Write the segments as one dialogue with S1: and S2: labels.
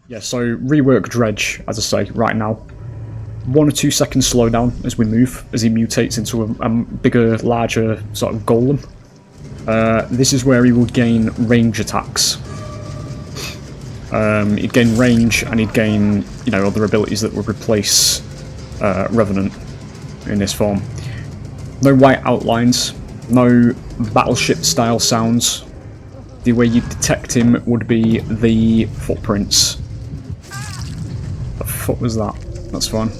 S1: Yeah, so rework Dredge, as I say, right now. 1 or 2 seconds slowdown as we move, as he mutates into a bigger, larger sort of golem. This is where he would gain range attacks. He'd gain range, and he'd gain, you know, other abilities that would replace Revenant in this form. No white outlines, no battleship-style sounds. The way you detect him would be the footprints. The fuck was that? That's fine.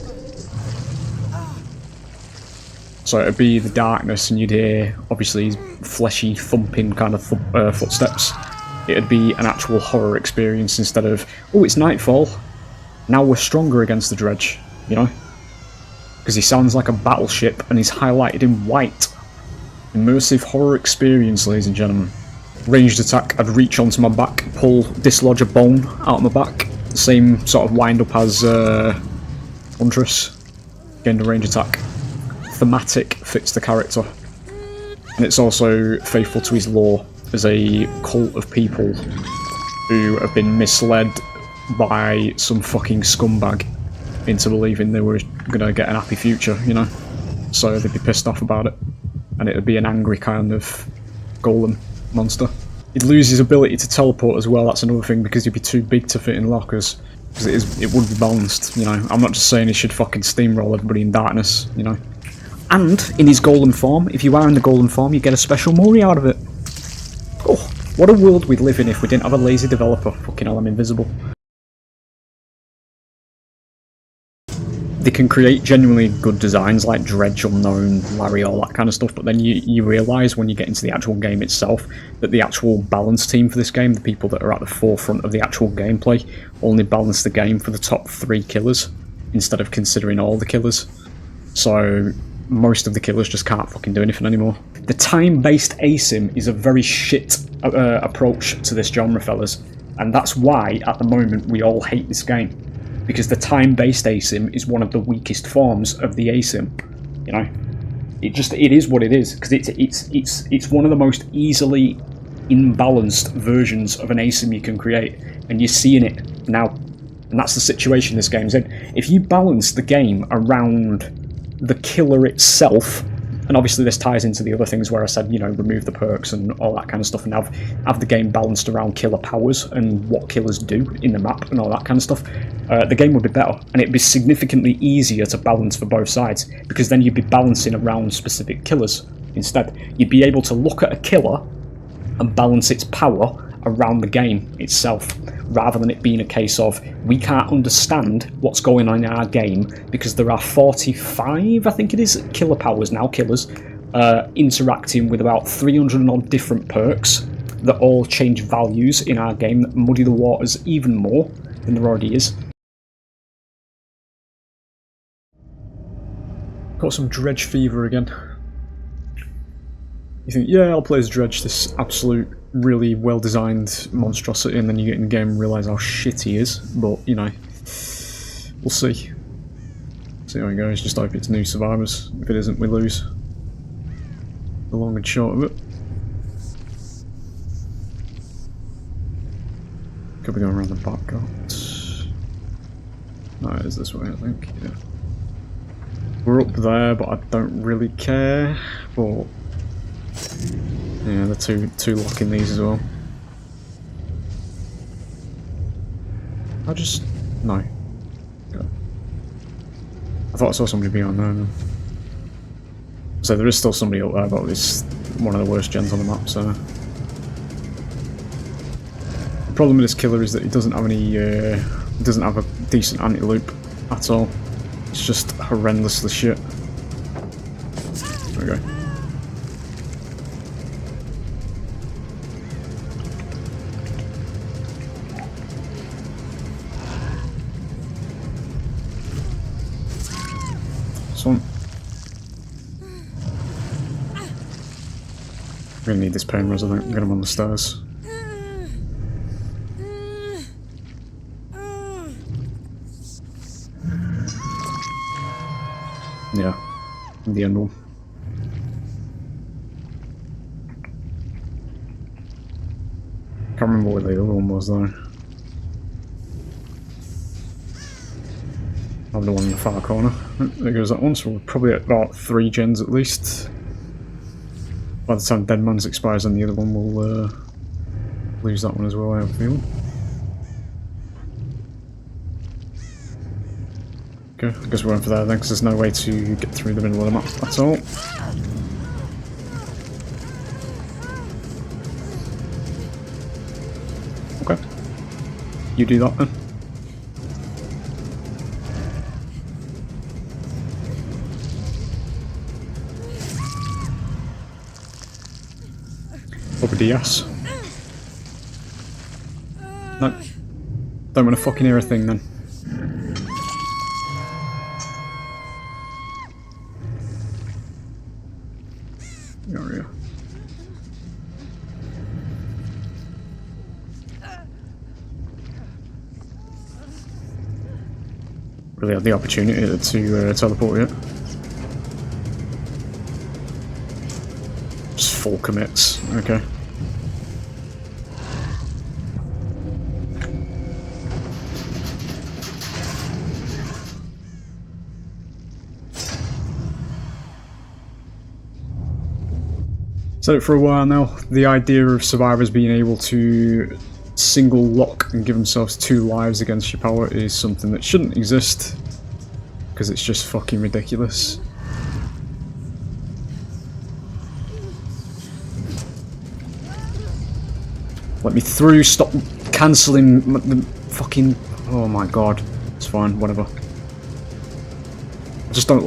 S1: So it'd be the darkness, and you'd hear, obviously, fleshy, thumping kind of footsteps. It'd be an actual horror experience instead of, oh, it's nightfall, now we're stronger against the Dredge, you know? Because he sounds like a battleship, and he's highlighted in white. Immersive horror experience, ladies and gentlemen. Ranged attack, I'd reach onto my back, pull, dislodge a bone out of my back. The same sort of wind-up as Huntress. Gained a range attack. Thematic fits the character, and it's also faithful to his lore as a cult of people who have been misled by some fucking scumbag into believing they were gonna get an happy future, you know? So they'd be pissed off about it, and it'd be an angry kind of golem monster. He'd lose his ability to teleport as well, that's another thing, because he'd be too big to fit in lockers. Because it would be balanced, you know? I'm not just saying he should fucking steamroll everybody in darkness, you know? And, in his golem form, if you are in the golem form, you get a special Mori out of it. Oh, what a world we'd live in if we didn't have a lazy developer. Fucking hell, I'm invisible. They can create genuinely good designs like Dredge, Unknown, Larry, all that kind of stuff, but then you realise when you get into the actual game itself that the actual balance team for this game, the people that are at the forefront of the actual gameplay, only balance the game for the top 3 killers, instead of considering all the killers. So most of the killers just can't fucking do anything anymore. The time-based asim is a very shit approach to this genre, fellas, and that's why, at the moment, we all hate this game. Because the time-based asim is one of the weakest forms of the asim, you know? It is what it is, because it's one of the most easily imbalanced versions of an asim you can create, and you're seeing it now. And that's the situation this game's in. If you balance the game around the killer itself, and obviously this ties into the other things where I said, you know, remove the perks and all that kind of stuff, and have the game balanced around killer powers and what killers do in the map and all that kind of stuff, the game would be better, and it'd be significantly easier to balance for both sides, because then you'd be balancing around specific killers instead. You'd be able to look at a killer and balance its power around the game itself, rather than it being a case of we can't understand what's going on in our game because there are 45, I think it is, killer powers now, killers, interacting with about 300 and odd different perks that all change values in our game that muddy the waters even more than there already is. Got some Dredge fever again. You think, yeah, I'll play as Dredge, this absolute, really well-designed monstrosity, and then you get in the game and realise how shit he is, but, you know, we'll see. See how it goes, just hope it's new survivors. If it isn't, we lose. The long and short of it. Could be going around the back gate. No, it is this way, I think, yeah. We're up there, but I don't really care, but yeah, they're two locking these as well. No. Okay. I thought I saw somebody behind there. No. So there is still somebody up there, but it's one of the worst gens on the map, so. The problem with this killer is that he doesn't have any, he doesn't have a decent anti-loop at all. It's just horrendously shit. There we go. One. I'm gonna need this pain res, I think. I'm gonna on the stairs. Yeah, the end one. Can't remember what the other one was though. I'm the one in the far corner. There goes that one, so we're probably at about 3 gens at least. By the time Dead Man's expires on the other one, we'll lose that one as well, I have a feeling. Okay, I guess we're going for there then, because there's no way to get through the middle of the map at all. Okay. You do that then. Over DS. No. Don't want to fucking hear a thing then. Area. Really had the opportunity to teleport yet. Just full commits, okay. Said it for a while now, the idea of survivors being able to single lock and give themselves 2 lives against your power is something that shouldn't exist, because it's just fucking ridiculous. Let me through, stop cancelling the fucking... Oh my god. It's fine, whatever.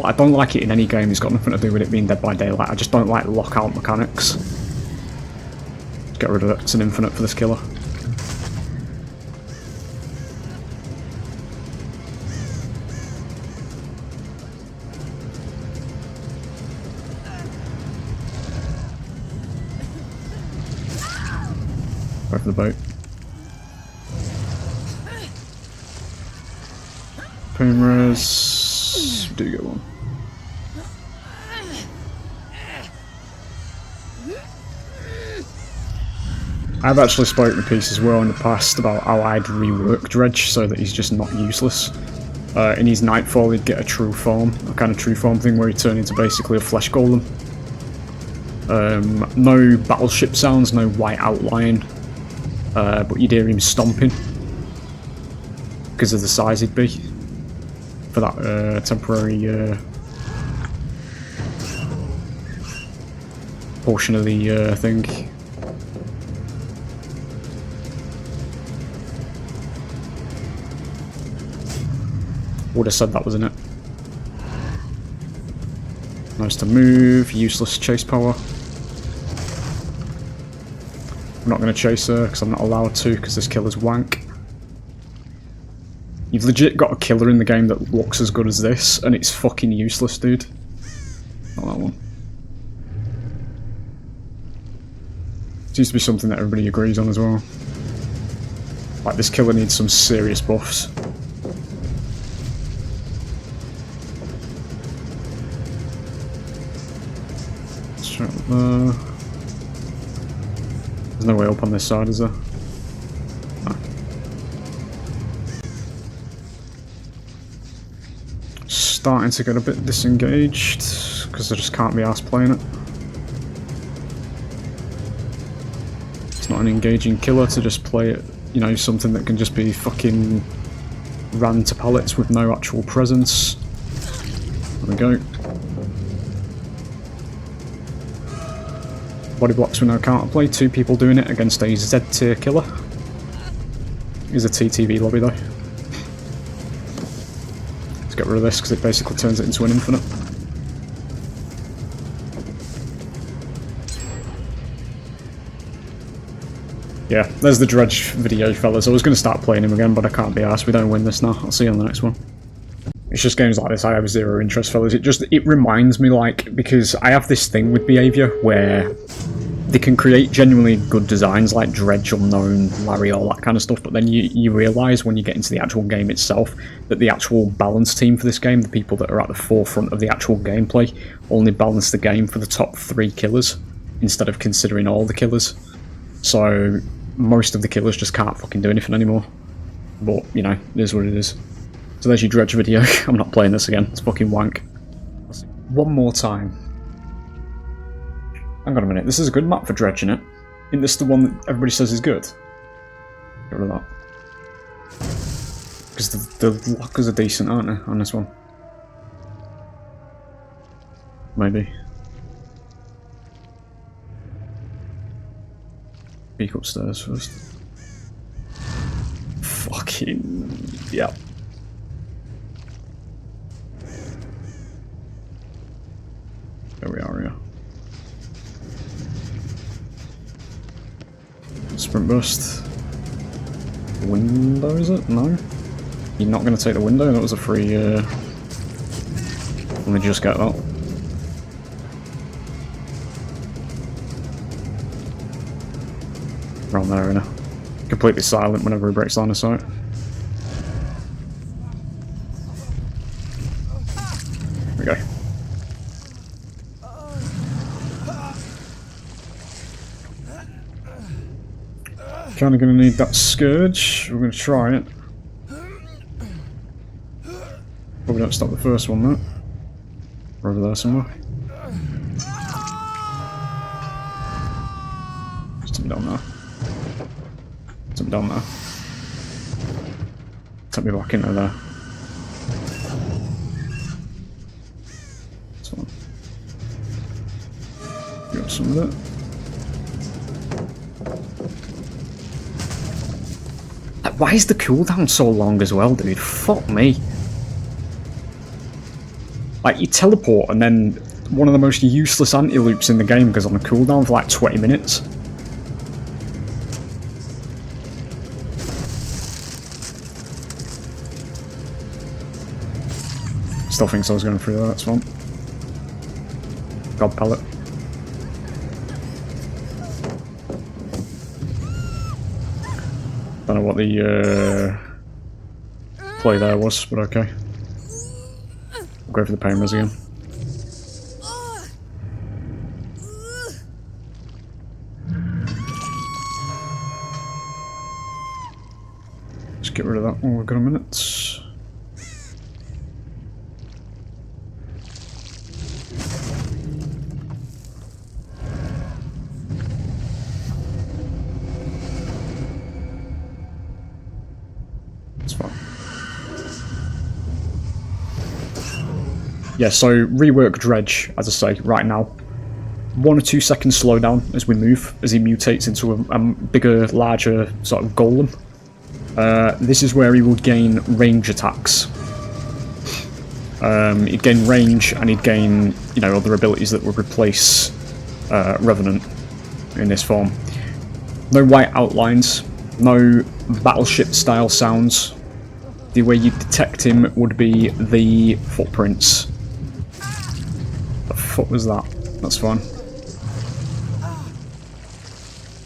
S1: I don't like it in any game. It's got nothing to do with it being Dead by Daylight. I just don't like lockout mechanics. Get rid of it. It's an infinite for this killer. Go for the boat. Boom res. Do get one. I've actually spoken to Peace as well in the past about how I'd rework Dredge so that he's just not useless. In his Nightfall he'd get a true form, a kind of true form thing where he'd turn into basically a flesh golem. No battleship sounds, no white outline, but you'd hear him stomping because of the size he'd be for that temporary portion of the thing. Would have said that was in it. Nice to move, useless chase power. I'm not going to chase her because I'm not allowed to because this killer's wank. You've legit got a killer in the game that looks as good as this and it's fucking useless, dude. Not that one. Seems to be something that everybody agrees on as well. Like, this killer needs some serious buffs. There's no way up on this side, is there? No. Starting to get a bit disengaged because I just can't be arsed playing it. It's not an engaging killer to just play it, you know, something that can just be fucking ran to pallets with no actual presence. There we go. Body blocks with no counterplay, 2 people doing it against a Z tier killer. He's a TTV lobby though. Let's get rid of this because it basically turns it into an infinite. Yeah, there's the Dredge video, fellas. I was going to start playing him again, but I can't be arsed. We don't win this now. I'll see you on the next one. It's just games like this I have zero interest, fellas. It reminds me, like, because I have this thing with behaviour where they can create genuinely good designs like Dredge, Unknown, Larry, all that kind of stuff, but then you realise when you get into the actual game itself that the actual balance team for this game, the people that are at the forefront of the actual gameplay, only balance the game for the top 3 killers instead of considering all the killers. So most of the killers just can't fucking do anything anymore. But, you know, it is what it is. So there's your Dredge video. I'm not playing this again. It's fucking wank. One more time. Hang on a minute. This is a good map for Dredge, isn't it? Isn't this the one that everybody says is good? Get rid of that. Because the lockers are decent, aren't they, on this one? Maybe. Peek upstairs first. Fucking... yeah. There we are, yeah. Sprint burst. Window, is it? No? You're not going to take the window? That was a free, Let me just get that. Around there, innit? Completely silent whenever he breaks line of sight. There we go. Kinda gonna need that Scourge. We're gonna try it. Probably don't stop the first one though. We're over there somewhere. Something down there. Something down there. Take me back into there. This one. Got some of it. Why is the cooldown so long as well, dude? Fuck me. Like, you teleport and then one of the most useless anti-loops in the game goes on a cooldown for like 20 minutes. Still thinks I was going through there, that's fine. God pallet. Don't know what the play there was, but okay. I'll go for the pain res again. Just get rid of that while we've got a minute. Yeah, so rework Dredge, as I say, right now. 1 or 2 seconds slowdown as we move, as he mutates into a bigger, larger sort of golem. This is where he will gain range attacks. He'd gain range, and he'd gain, you know, other abilities that would replace Revenant in this form. No white outlines, no battleship-style sounds. The way you detect him would be the footprints. What was that? That's fine.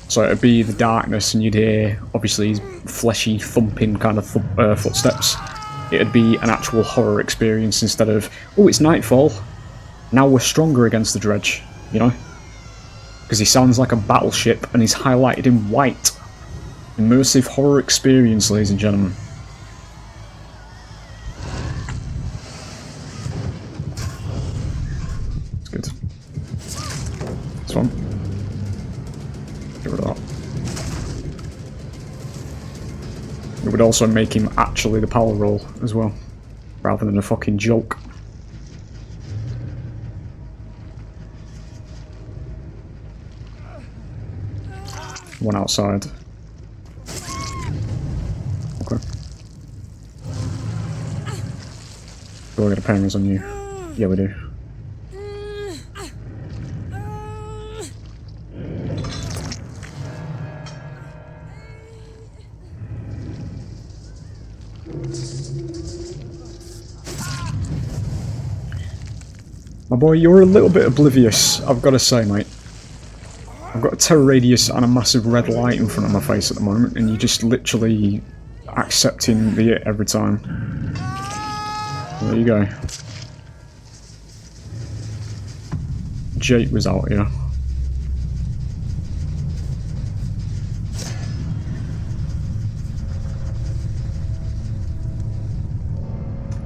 S1: So it'd be the darkness, and you'd hear, obviously, fleshy, thumping kind of footsteps. It'd be an actual horror experience instead of, oh, it's nightfall. Now we're stronger against the Dredge, you know? Because he sounds like a battleship, and he's highlighted in white. Immersive horror experience, ladies and gentlemen. Good. This one. Get rid of that. It would also make him actually the power roll as well, rather than a fucking joke. One outside. Okay. Do I get a pain res on you? Yeah, we do. My boy, you're a little bit oblivious, I've got to say, mate. I've got a terror radius and a massive red light in front of my face at the moment, and you're just literally accepting the it every time. There you go. Jake was out here.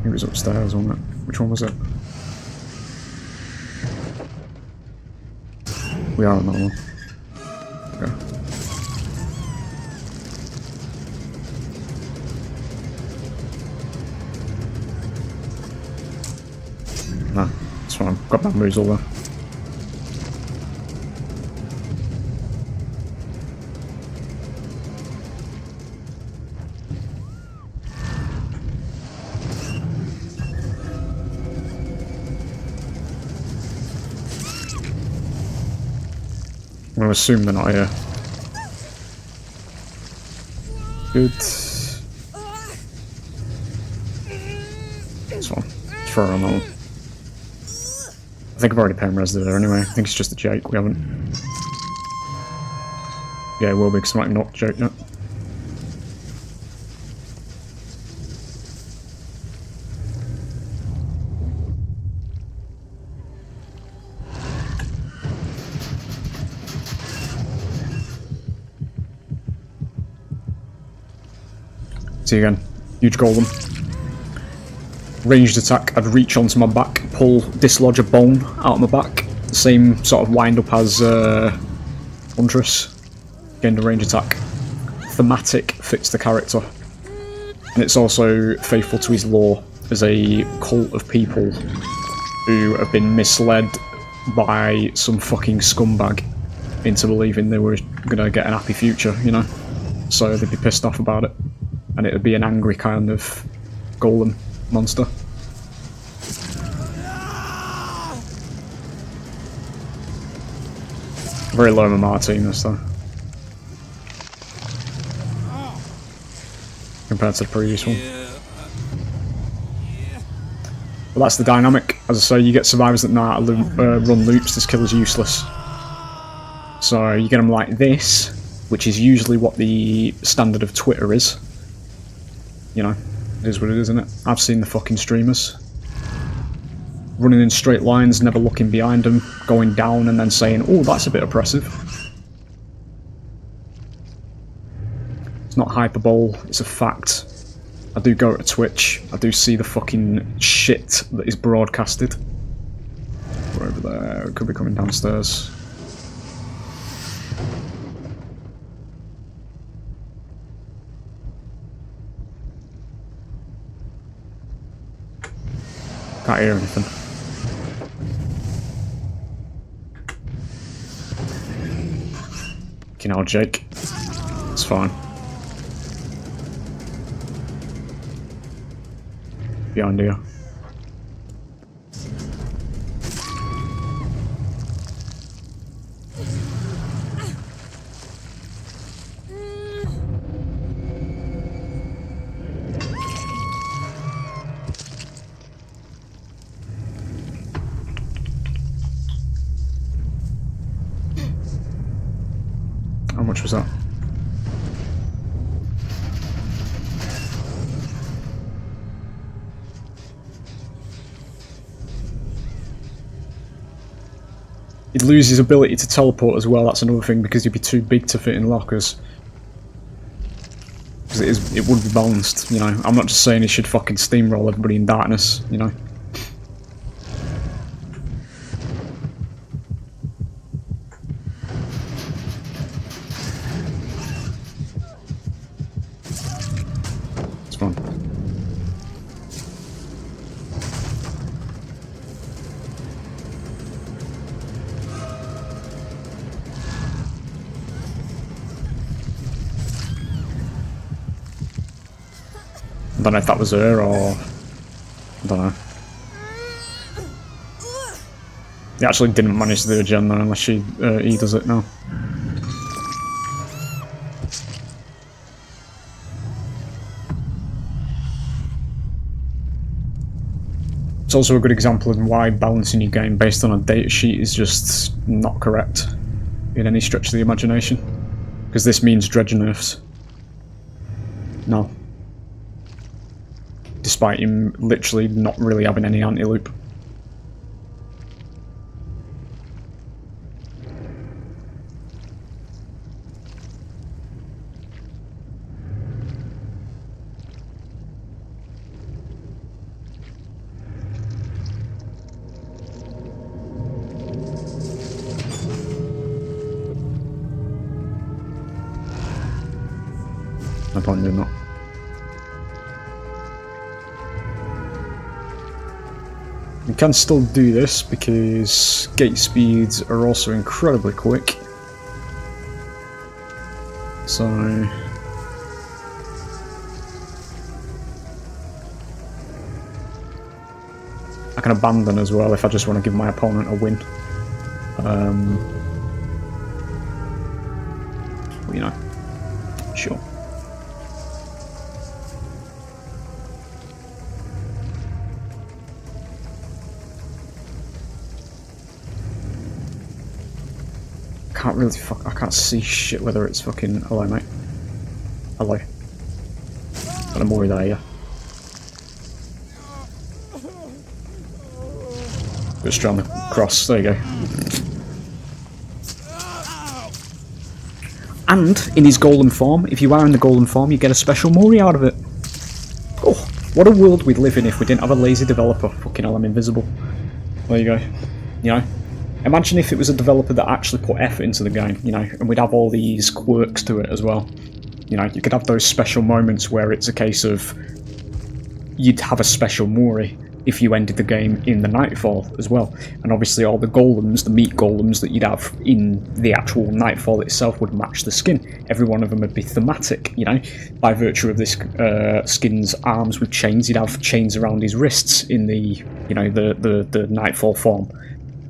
S1: It was upstairs, wasn't it? Which one was it? We are on that one. Okay. Nah, it's fine. Got bamboos all there. I'm gonna assume they're not here. Good. That's fine. Let's throw her on that one. I think I've already res there anyway. I think it's just a Jake. We haven't. Yeah, it will be because I might not Jake yet. See you again. Huge golem. Ranged attack, I'd reach onto my back, pull, dislodge a bone out of my back. Same sort of wind up as Huntress. Gained a range attack. Thematic fits the character. And it's also faithful to his lore as a cult of people who have been misled by some fucking scumbag into believing they were gonna get an happy future, you know? So they'd be pissed off about it. And it would be an angry kind of golem monster. Very low MMR team this though. Compared to the previous one. But that's the dynamic. As I say, you get survivors that know how to run loops, this killer's useless. So you get them like this, which is usually what the standard of Twitter is. You know, it is what it is, isn't it? I've seen the fucking streamers. Running in straight lines, never looking behind them, going down and then saying, oh, that's a bit oppressive. It's not hyperbole, it's a fact. I do go to Twitch, I do see the fucking shit that is broadcasted. We're over there, it could be coming downstairs. Can't hear anything. You know, Jake. It's fine. Behind you. How much was that? He'd lose his ability to teleport as well, that's another thing, because he'd be too big to fit in lockers. Because it would be balanced, you know. I'm not just saying he should fucking steamroll everybody in darkness, you know. I don't know if that was her or... I don't know. He actually didn't manage to do a gen though, unless he does it now. It's also a good example of why balancing your game based on a datasheet is just not correct in any stretch of the imagination. Because this means Dredge nerfs. No. Despite him literally not really having any anti-loop. No point in doing that. We can still do this because gate speeds are also incredibly quick. So I can abandon as well if I just want to give my opponent a win. You know, sure. Can't really I can't see shit whether it's fucking. Hello, mate. Hello. Got a Mori there, yeah. Just trying to cross. There you go. And in his golem form, if you are in the golem form, you get a special Mori out of it. Oh, what a world we'd live in if we didn't have a lazy developer. Fucking hell, I'm invisible. There you go. You know. Imagine if it was a developer that actually put effort into the game, you know, and we'd have all these quirks to it as well. You know, you could have those special moments where it's a case of you'd have a special Mori if you ended the game in the Nightfall as well. And obviously all the golems, the meat golems that you'd have in the actual Nightfall itself would match the skin. Every one of them would be thematic, you know, by virtue of this skin's arms with chains. You'd have chains around his wrists in the, you know, the Nightfall form.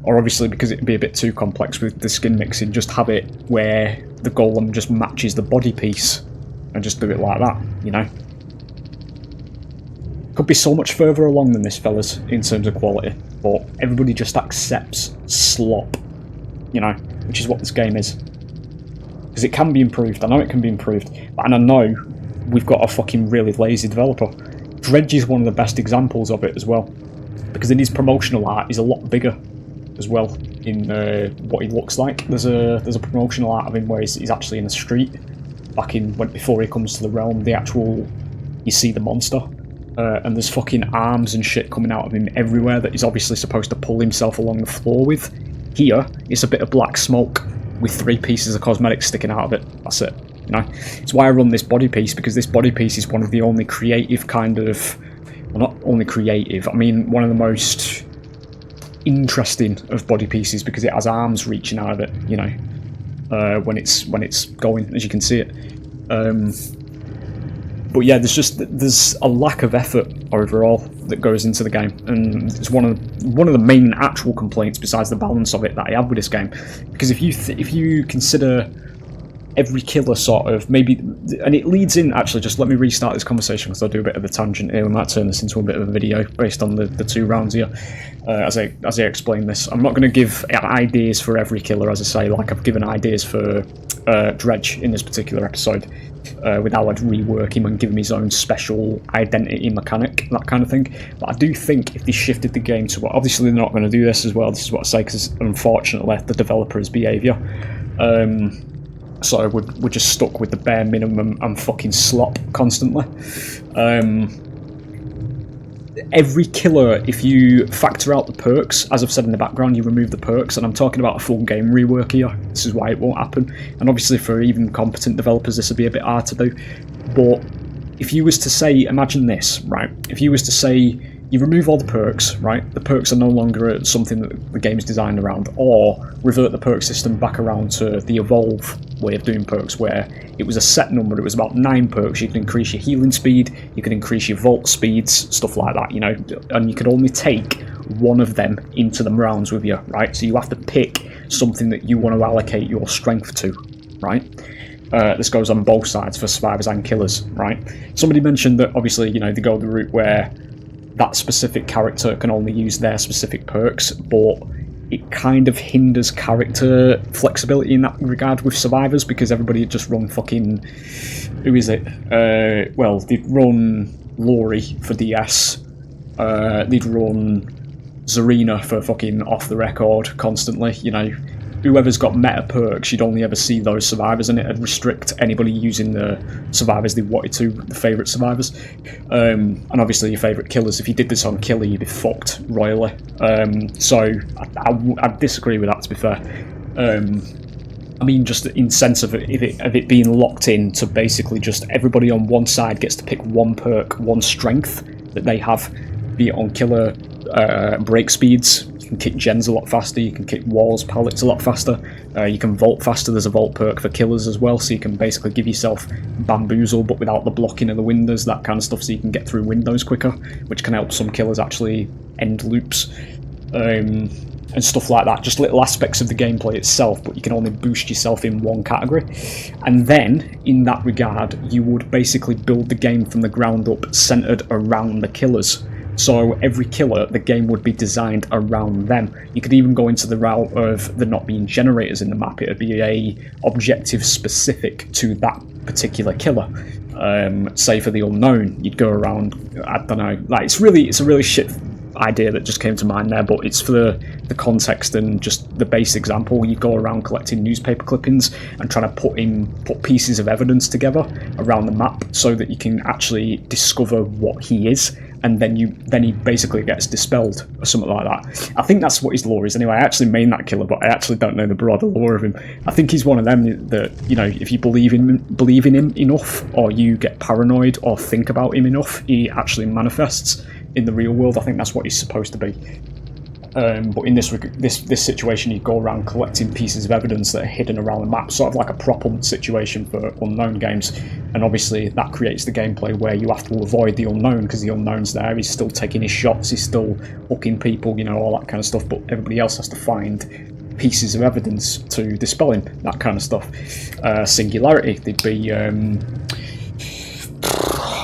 S1: Or obviously, because it'd be a bit too complex with the skin mixing, just have it where the golem just matches the body piece and just do it like that, you know? Could be so much further along than this, fellas, in terms of quality, but everybody just accepts slop, you know, which is what this game is. Because it can be improved, I know it can be improved, and I know we've got a fucking really lazy developer. Dredge is one of the best examples of it as well, because in his promotional art, he's a lot bigger as well in what he looks like. There's a promotional art of him where he's actually in the street, back in before he comes to the realm. The actual, you see the monster, and there's fucking arms and shit coming out of him everywhere that he's obviously supposed to pull himself along the floor with. Here, it's a bit of black smoke with 3 pieces of cosmetics sticking out of it. That's it. You know, it's why I run this body piece, because this body piece is one of the only creative kind of, well, not only creative, I mean one of the most interesting of body pieces, because it has arms reaching out of it, you know, when it's going, as you can see it. But yeah, there's a lack of effort overall that goes into the game, and it's one of the main actual complaints, besides the balance of it, that I have with this game. Because if you consider every killer sort of, maybe, and it leads in, actually, just let me restart this conversation because I'll do a bit of a tangent here. We might turn this into a bit of a video based on the 2 rounds here, as I explain this. I'm not going to give ideas for every killer, as I say, like I've given ideas for Dredge in this particular episode, with how I'd rework him and give him his own special identity mechanic, that kind of thing. But I do think if they shifted the game to, obviously they're not going to do this as well, this is what I say, because unfortunately the developer's behaviour. So we're just stuck with the bare minimum and fucking slop constantly. Every killer, if you factor out the perks, as I've said in the background, you remove the perks, and I'm talking about a full game rework here. This is why it won't happen. And obviously for even competent developers this would be a bit hard to do. But if you was to say, imagine this, right? If you was to say you remove all the perks, right? The perks are no longer something that the game is designed around, or revert the perk system back around to the evolve way of doing perks, where it was a set number. It was about 9 perks. You could increase your healing speed, you could increase your vault speeds, stuff like that, you know, and you could only take one of them into the rounds with you, right? So you have to pick something that you want to allocate your strength to, right? This goes on both sides for survivors and killers, right? Somebody mentioned that obviously, you know, they go the route where that specific character can only use their specific perks, but it kind of hinders character flexibility in that regard with survivors, because everybody just run fucking, who is it? Well, they'd run Laurie for DS, they'd run Zarina for fucking off the record constantly, you know. Whoever's got meta perks, you'd only ever see those survivors, and it'd restrict anybody using the survivors they wanted to, the favourite survivors. And obviously your favourite killers, if you did this on killer, you'd be fucked royally. So I disagree with that, to be fair. I mean, just in sense of it being locked in to basically just everybody on one side gets to pick one perk, one strength that they have, be it on killer break speeds. You can kick gens a lot faster, you can kick walls, pallets a lot faster, you can vault faster. There's a vault perk for killers as well, so you can basically give yourself bamboozle but without the blocking of the windows, that kind of stuff, so you can get through windows quicker, which can help some killers actually end loops. And stuff like that, just little aspects of the gameplay itself, but you can only boost yourself in one category. And then, in that regard, you would basically build the game from the ground up, centred around the killers. So every killer, the game would be designed around them. You could even go into the route of there not being generators in the map. It would be a objective specific to that particular killer. Say for the unknown, you'd go around, I don't know, like it's a really shit idea that just came to mind there, but it's for the context and just the base example. You go around collecting newspaper clippings and trying to put pieces of evidence together around the map so that you can actually discover what he is, and then he basically gets dispelled or something like that. I think that's what his lore is anyway. I actually main that killer, but I actually don't know the broader lore of him. I think he's one of them that, you know, if you believe in him enough, or you get paranoid or think about him enough, he actually manifests in the real world. I think that's what he's supposed to be. But in this situation, you go around collecting pieces of evidence that are hidden around the map, sort of like a prop hunt situation for unknown games. And obviously that creates the gameplay where you have to avoid the unknown, because the unknown's there, he's still taking his shots, he's still hooking people, you know, all that kind of stuff, but everybody else has to find pieces of evidence to dispel him, that kind of stuff. Singularity, they'd be...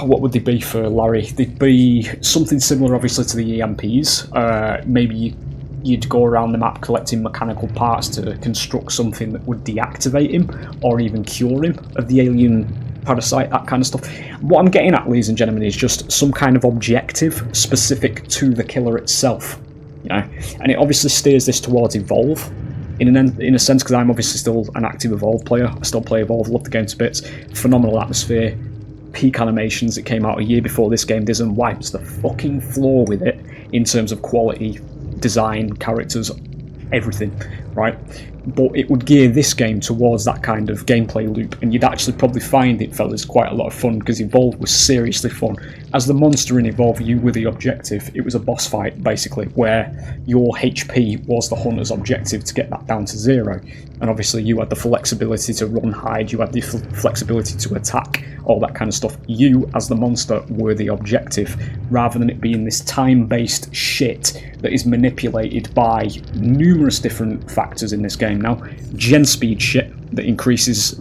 S1: what would they be for Larry? They'd be something similar, obviously, to the EMPs. Maybe you'd go around the map collecting mechanical parts to construct something that would deactivate him, or even cure him of the alien parasite, that kind of stuff. What I'm getting at, ladies and gentlemen, is just some kind of objective specific to the killer itself, you know. And it obviously steers this towards Evolve, in a sense, because I'm obviously still an active Evolve player. I still play Evolve, love the game to bits. Phenomenal atmosphere. Peak animations that came out a year before this game did, and wipes the fucking floor with it in terms of quality, design, characters, everything, right? But it would gear this game towards that kind of gameplay loop, and you'd actually probably find it, fellas, quite a lot of fun, because Evolve was seriously fun. As the monster in Evolve, you were the objective. It was a boss fight, basically, where your HP was the hunter's objective to get that down to 0. And obviously you had the flexibility to run, hide, you had the flexibility to attack, all that kind of stuff. You, as the monster, were the objective, rather than it being this time-based shit that is manipulated by numerous different factors in this game now. Gen speed shit that increases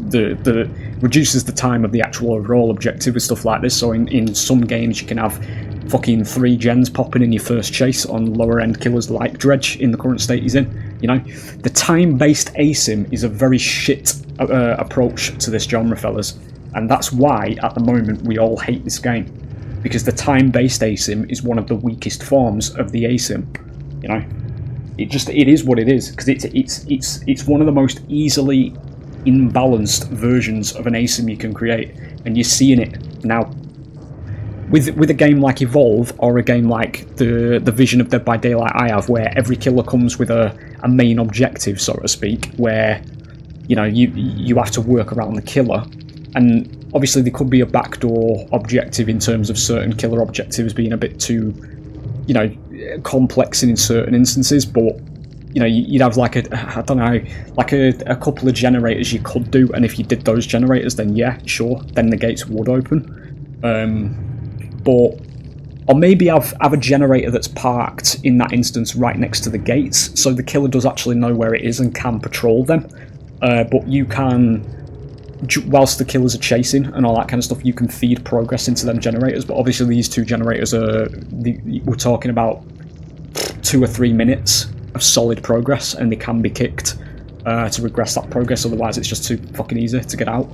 S1: reduces the time of the actual overall objective and stuff like this. So in some games you can have fucking 3 gens popping in your first chase on lower end killers like Dredge in the current state he's in. You know, the time-based asim is a very shit approach to this genre, fellas, and that's why at the moment we all hate this game, because the time-based asim is one of the weakest forms of the asim. You know, it is what it is, because it's one of the most easily imbalanced versions of an asim you can create, and you're seeing it now. With a game like Evolve, or a game like the Vision of Dead by Daylight I have, where every killer comes with a main objective, so to speak, where, you know, you have to work around the killer, and obviously there could be a backdoor objective in terms of certain killer objectives being a bit too, you know, complex in certain instances, but, you know, you'd have like a couple of generators you could do, and if you did those generators, then yeah, sure, then the gates would open. Or maybe have a generator that's parked in that instance right next to the gates, so the killer does actually know where it is and can patrol them. But you can, whilst the killers are chasing and all that kind of stuff, you can feed progress into them generators. But obviously these 2 generators we're talking about 2 or 3 minutes of solid progress, and they can be kicked to regress that progress, otherwise it's just too fucking easy to get out.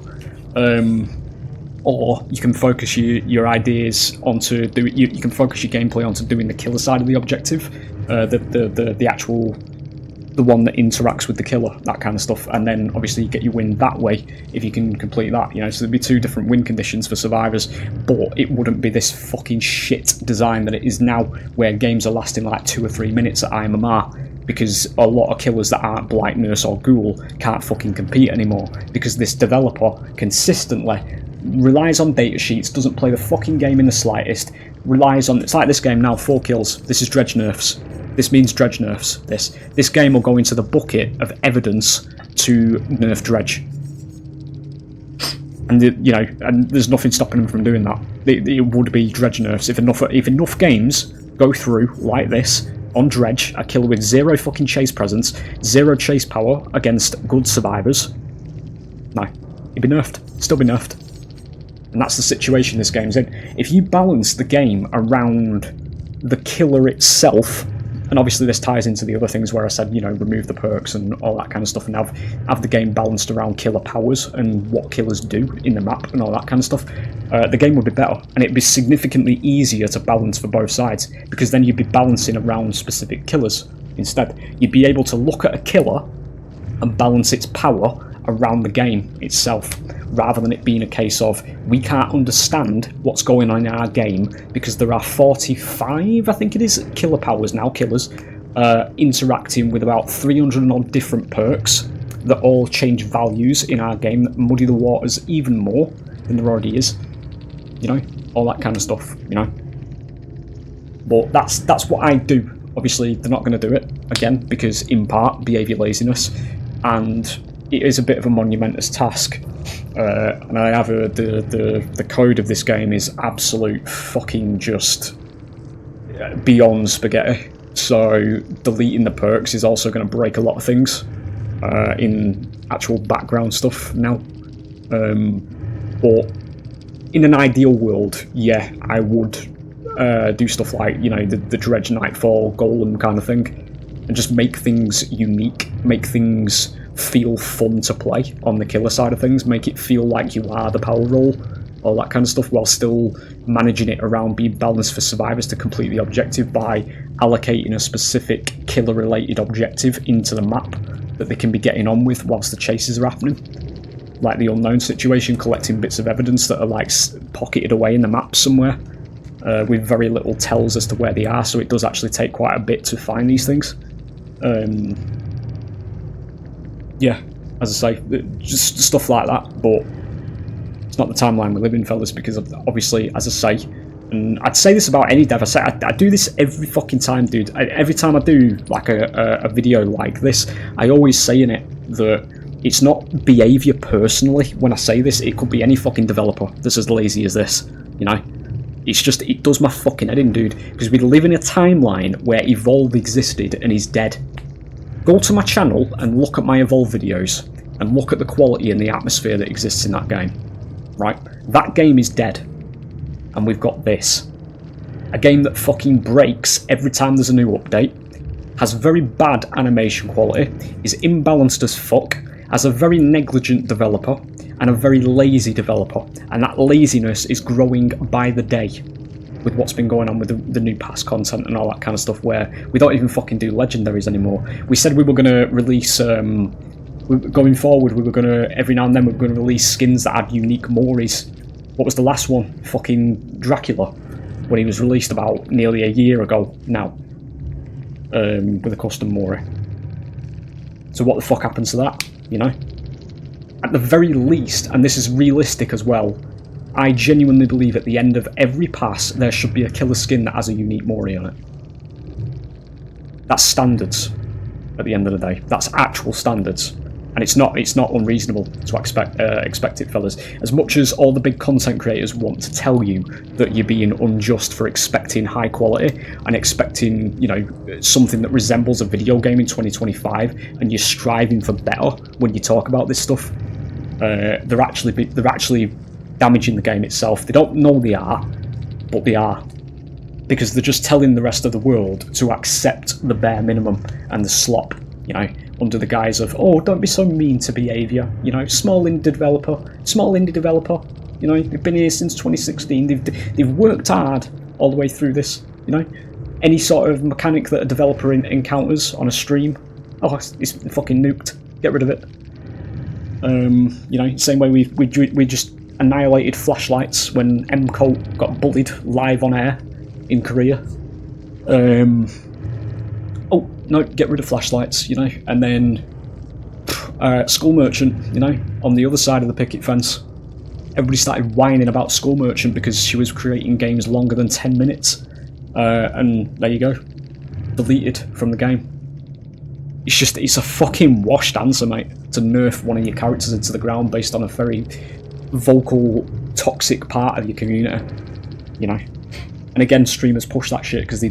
S1: Or you can focus your ideas onto you can focus your gameplay onto doing the killer side of the objective, the one that interacts with the killer, that kind of stuff, and then obviously you get your win that way if you can complete that. You know, so there'd be 2 different win conditions for survivors, but it wouldn't be this fucking shit design that it is now, where games are lasting like 2 or 3 minutes at IMMR. because a lot of killers that aren't Blight, Nurse or Ghoul can't fucking compete anymore, because this developer consistently relies on datasheets, doesn't play the fucking game in the slightest, relies on... It's like this game now, 4 kills. This is Dredge nerfs. This means Dredge nerfs. This game will go into the bucket of evidence to nerf Dredge. And and there's nothing stopping them from doing that. It would be Dredge nerfs if enough games go through like this on Dredge, a killer with 0 fucking chase presence, 0 chase power against good survivors. No, he'd be nerfed. Still be nerfed. And that's the situation this game's in. If you balance the game around the killer itself, and obviously this ties into the other things where I said, remove the perks and all that kind of stuff, and have the game balanced around killer powers and what killers do in the map and all that kind of stuff, the game would be better, and it'd be significantly easier to balance for both sides, because then you'd be balancing around specific killers instead. You'd be able to look at a killer and balance its power around the game itself, rather than it being a case of we can't understand what's going on in our game because there are 45, I think it is, killer powers now, killers, interacting with about 300 and odd different perks that all change values in our game that muddy the waters even more than there already is. All that kind of stuff, But that's what I do. Obviously, they're not going to do it, again, because in part, behaviour laziness, and it is a bit of a monumentous task. And I have heard the code of this game is absolute fucking just beyond spaghetti. So deleting the perks is also going to break a lot of things in actual background stuff now. But in an ideal world, yeah, I would do stuff like the Dredge Nightfall Golem kind of thing, and just make things unique, make things feel fun to play on the killer side of things, make it feel like you are the power role, all that kind of stuff, while still managing it around being balanced for survivors to complete the objective by allocating a specific killer related objective into the map that they can be getting on with whilst the chases are happening, like the unknown situation, collecting bits of evidence that are like pocketed away in the map somewhere, with very little tells as to where they are, so it does actually take quite a bit to find these things. Yeah, as I say, just stuff like that, but it's not the timeline we live in, fellas, because obviously, as I say, and I'd say this about any dev, I do this every fucking time, dude. Every time I do like a video like this, I always say in it that it's not behaviour personally when I say this, it could be any fucking developer that's as lazy as this, It's just, it does my fucking head in, dude, because we live in a timeline where Evolve existed and is dead. Go to my channel and look at my Evolve videos and look at the quality and the atmosphere that exists in that game. Right? That game is dead. And we've got this. A game that fucking breaks every time there's a new update, has very bad animation quality, is imbalanced as fuck, has a very negligent developer, and a very lazy developer. And that laziness is growing by the day with what's been going on with the new past content and all that kind of stuff, where we don't even fucking do legendaries anymore. We said we were going to release, going forward, we were going to, every now and then, we were going to release skins that had unique Moris. What was the last one? Fucking Dracula, when he was released about nearly a year ago now, with a custom Mori. So what the fuck happens to that, At the very least, and this is realistic as well, I genuinely believe at the end of every pass there should be a killer skin that has a unique Mori on it. That's standards at the end of the day. That's actual standards. And it's not unreasonable to expect it, fellas. As much as all the big content creators want to tell you that you're being unjust for expecting high quality and expecting, something that resembles a video game in 2025, and you're striving for better when you talk about this stuff, they're actually damaging the game itself. They don't know they are, but they are. Because they're just telling the rest of the world to accept the bare minimum and the slop, under the guise of, oh, don't be so mean to behaviour, small indie developer, they've been here since 2016, they've worked hard all the way through this, any sort of mechanic that a developer encounters on a stream, oh, it's fucking nuked, get rid of it. Same way we just annihilated flashlights when M-Cult got bullied live on air in Korea. Oh, no, get rid of flashlights, you know, and then school merchant, you know, on the other side of the picket fence. Everybody started whining about school merchant because she was creating games longer than 10 minutes. And there you go. Deleted from the game. It's a fucking washed answer, mate, to nerf one of your characters into the ground based on a very vocal, toxic part of your community, you know. And again, streamers push that shit because they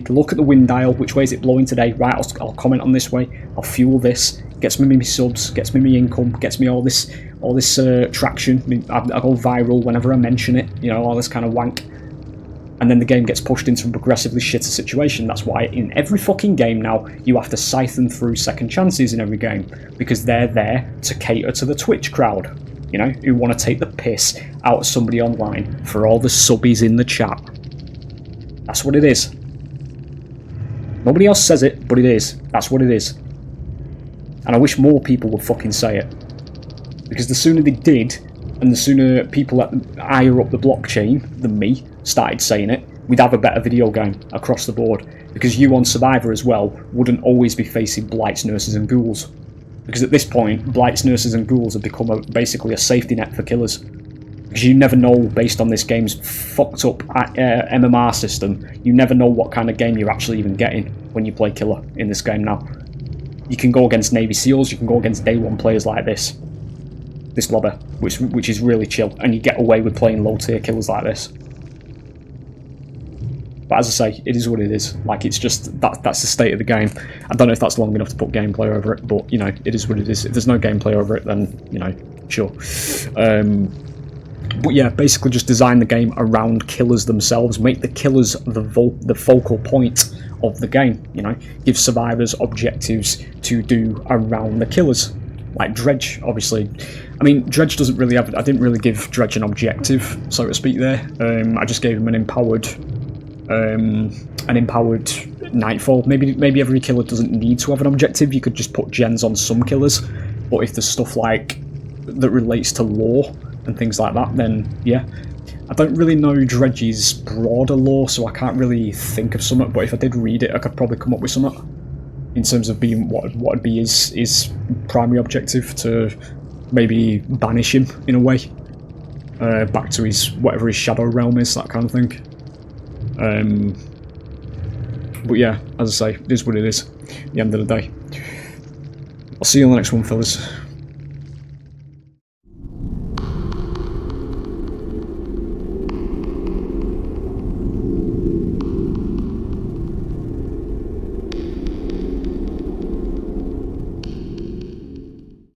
S1: look at the wind dial. Which way is it blowing today? Right, I'll comment on this way. I'll fuel this. Gets me subs. Gets me income. Gets me all this traction. I go viral whenever I mention it. You know, all this kind of wank. And then the game gets pushed into a progressively shitter situation. That's why in every fucking game now you have to siphon through second chances in every game, because they're there to cater to the Twitch crowd. You know, who want to take the piss out of somebody online for all the subbies in the chat. That's what it is. Nobody else says it, but it is. That's what it is. And I wish more people would fucking say it. Because the sooner they did, and the sooner people higher up the blockchain than me started saying it, we'd have a better video game across the board. Because you on Survivor as well wouldn't always be facing blights, nurses and ghouls. Because at this point, blights, nurses and ghouls have become basically a safety net for killers. Because you never know, based on this game's fucked up MMR system, you never know what kind of game you're actually even getting when you play killer in this game now. You can go against Navy SEALs, you can go against day one players like this lobby, which is really chill, and you get away with playing low tier killers like this. But as I say, it is what it is. Like, it's just that's the state of the game. I don't know if that's long enough to put gameplay over it, but you know, it is what it is. If there's no gameplay over it, then you know, sure. But yeah, basically just design the game around killers themselves. Make the killers the focal point of the game. You know, give survivors objectives to do around the killers. Like Dredge, obviously. I mean, Dredge doesn't really have. I didn't really give Dredge an objective, so to speak. There, I just gave him an empowered nightfall. Maybe every killer doesn't need to have an objective. You could just put gens on some killers, but if there's stuff like that relates to lore and things like that, then yeah. I don't really know Dredge's broader lore, so I can't really think of something, but if I did read it, I could probably come up with something in terms of being what would be his primary objective, to maybe banish him in a way back to his whatever his shadow realm is, that kind of thing. But yeah, as I say, it is what it is at the end of the day. I'll see you on the next one, fellas.